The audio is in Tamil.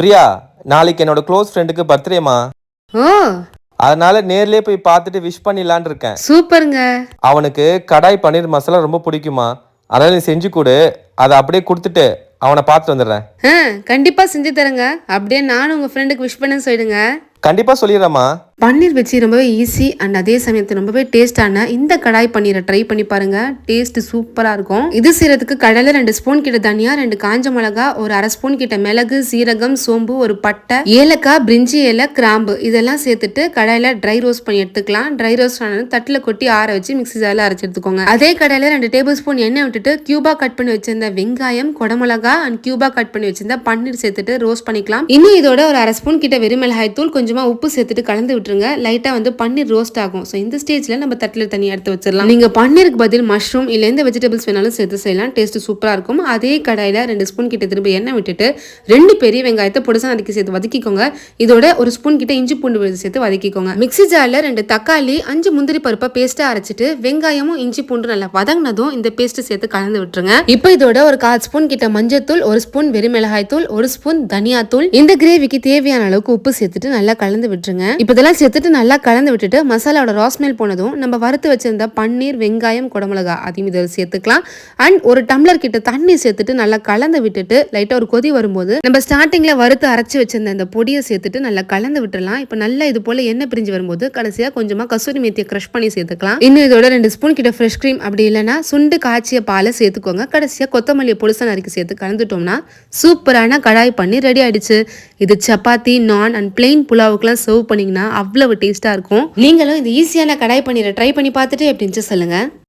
பிரியா, நாளைக்கு என்னோட க்ளோஸ் ஃப்ரெண்டுக்கு பர்த்டேமா. ஓ அதனால நேர்லயே போய் பார்த்துட்டு விஷ் பண்ணிடலான்னு இருக்கேன். சூப்பருங்க. அவனுக்கு கடாய் பன்னீர் மசாலா ரொம்ப பிடிக்குமா. அதனால நீ செஞ்சு கொடு. அதை அப்படியே கொடுத்துட்டு அவனை பார்த்துட்டு வந்துடுறேன். கண்டிப்பா செஞ்சு தரேங்க. அப்படியே நானும் உங்க ஃப்ரெண்டுக்கு விஷ் பண்ண சொல்லிடுங்க. கண்டிப்பா சொல்லிடுறேம்மா. பன்னீர் வச்சு ரொம்பவே ஈஸி அண்ட் அதே சமயத்தில் ரொம்பவே டேஸ்டான இந்த கடாய் பன்னீரை ட்ரை பண்ணி பாருங்க. டேஸ்ட் சூப்பரா இருக்கும். இது செய்யறதுக்கு கடையில 2 ஸ்பூன் கிட்ட தனியா, 2 காஞ்ச மிளகா, ஒரு அரை ஸ்பூன் கிட்ட மிளகு, சீரகம், சோம்பு, ஒரு பட்டை, ஏலக்காய், பிரிஞ்சி இலை, கிராம்பு இதெல்லாம் சேர்த்துட்டு கடாயில ட்ரை ரோஸ்ட் பண்ணி எடுத்துக்கலாம். ட்ரை ரோஸ்ட் ஆனது தட்டில் கொட்டி ஆற வச்சு மிக்ஸி ஜாரில் அரைச்சு எடுத்துக்கோங்க. அதே கடாயில 2 டேபிள் ஸ்பூன் எண்ணெய் விட்டுட்டு கியூபா கட் பண்ணி வச்சிருந்த வெங்காயம், குடமிளகா அண்ட் கியூபா கட் பண்ணி வச்சிருந்த பன்னீர் சேர்த்துட்டு ரோஸ்ட் பண்ணிக்கலாம். இன்னும் இதோட ஒரு அரை ஸ்பூன் கிட்ட வெறுமிளகாய் தூள், கொஞ்சமா உப்பு சேர்த்துட்டு கலந்து விட்டுருங்க. லைட்டா வந்து பன்னீர் ரோஸ்ட் ஆகும். ஸோ இந்த ஸ்டேஜ்ல நம்ம தட்டில் தனியாக எடுத்து வச்சிடலாம். நீங்க பன்னீருக்கு பதில் மஷ்ரூம் இல்ல எந்த வெஜிடபிள்ஸ் வேணாலும் சேர்த்து செய்யலாம். டேஸ்ட் சூப்பரா இருக்கும். அதே கடாயில 2 ஸ்பூன் கிட்ட திரும்ப எண்ணெய் விட்டுட்டு 2 பெரிய வெங்காயத்தை பொடிசா நறுக்கி சேர்த்து வதக்கிக்கோங்க. இதோட ஒரு ஸ்பூன் கிட்ட இஞ்சி பூண்டு விழுது சேர்த்து வதக்கிக்கோங்க. மிக்ஸி ஜார்ல 2 தக்காளி, 5 முந்திரி பருப்பை பேஸ்டா அரைச்சிட்டு வெங்காயமும் இஞ்சி பூண்டு நல்லா வதங்கினதும் இந்த பேஸ்ட் சேர்த்து கலந்து விட்டுருங்க. இப்போ இதோட ஒரு 1/4 ஸ்பூன் கிட்ட மஞ்சத்தூள், 1 ஸ்பூன் வெறுமிளகாய் தூள், 1 ஸ்பூன் தனியா தூள், இந்த கிரேவிக்கு தேவையான அளவுக்கு உப்பு சேர்த்துட்டு நல்லா கலந்து விட்டுருங்க. இப்போ இதெல்லாம் சேர்த்துட்டு நல்லா கலந்து விட்டுட்டு மசாலாவோட ராஸ்மெல் போனதும் நம்ம வறுத்து வச்சிருந்த பன்னீர், வெங்காயம், குடமிளகா அதையும் இதில் சேர்த்துக்கலாம். அண்ட் ஒரு டம்ளர் கிட்ட தண்ணி சேர்த்துட்டு நல்லா கலந்து விட்டுட்டு லைட்டா ஒரு கொதி வரும்போது நம்ம ஸ்டார்டிங்ல வறுத்து அரைச்சு வச்சிருந்த இந்த பொடியை சேர்த்துட்டு நல்லா கலந்து விட்டுறலாம். இப்போ நல்லா இது போல எண்ணெய் பிரிஞ்சு வரும்போது கடைசியா கொஞ்சமா கசூரி மேத்தியை கிரஷ் பண்ணி சேர்த்துக்கலாம். இன்னும் இதோட 2 ஸ்பூன் கிட்ட ஃப்ரெஷ் கிரீம் அப்படி இல்லைன்னா சுண்டு காய்ச்சிய பாலை சேர்த்துக்கோங்க. கடைசியா கொத்தமல்லியை பொடிசா நறுக்கி சேர்த்து கலந்துட்டோம்னா சூப்பரான கடாய் பன்னீர் ரெடி ஆயிடுச்சு. இது சப்பாத்தி, நான் அண்ட் பிளெயின் புலாவுக்குலாம் சர்வ் பண்ணீங்கன்னா அவ்வளவு டேஸ்டா இருக்கும். நீங்களும் இந்த ஈஸியான கடாய் பன்னீரை ட்ரை பண்ணி பார்த்துட்டு எப்படின்னு சொல்லுங்க.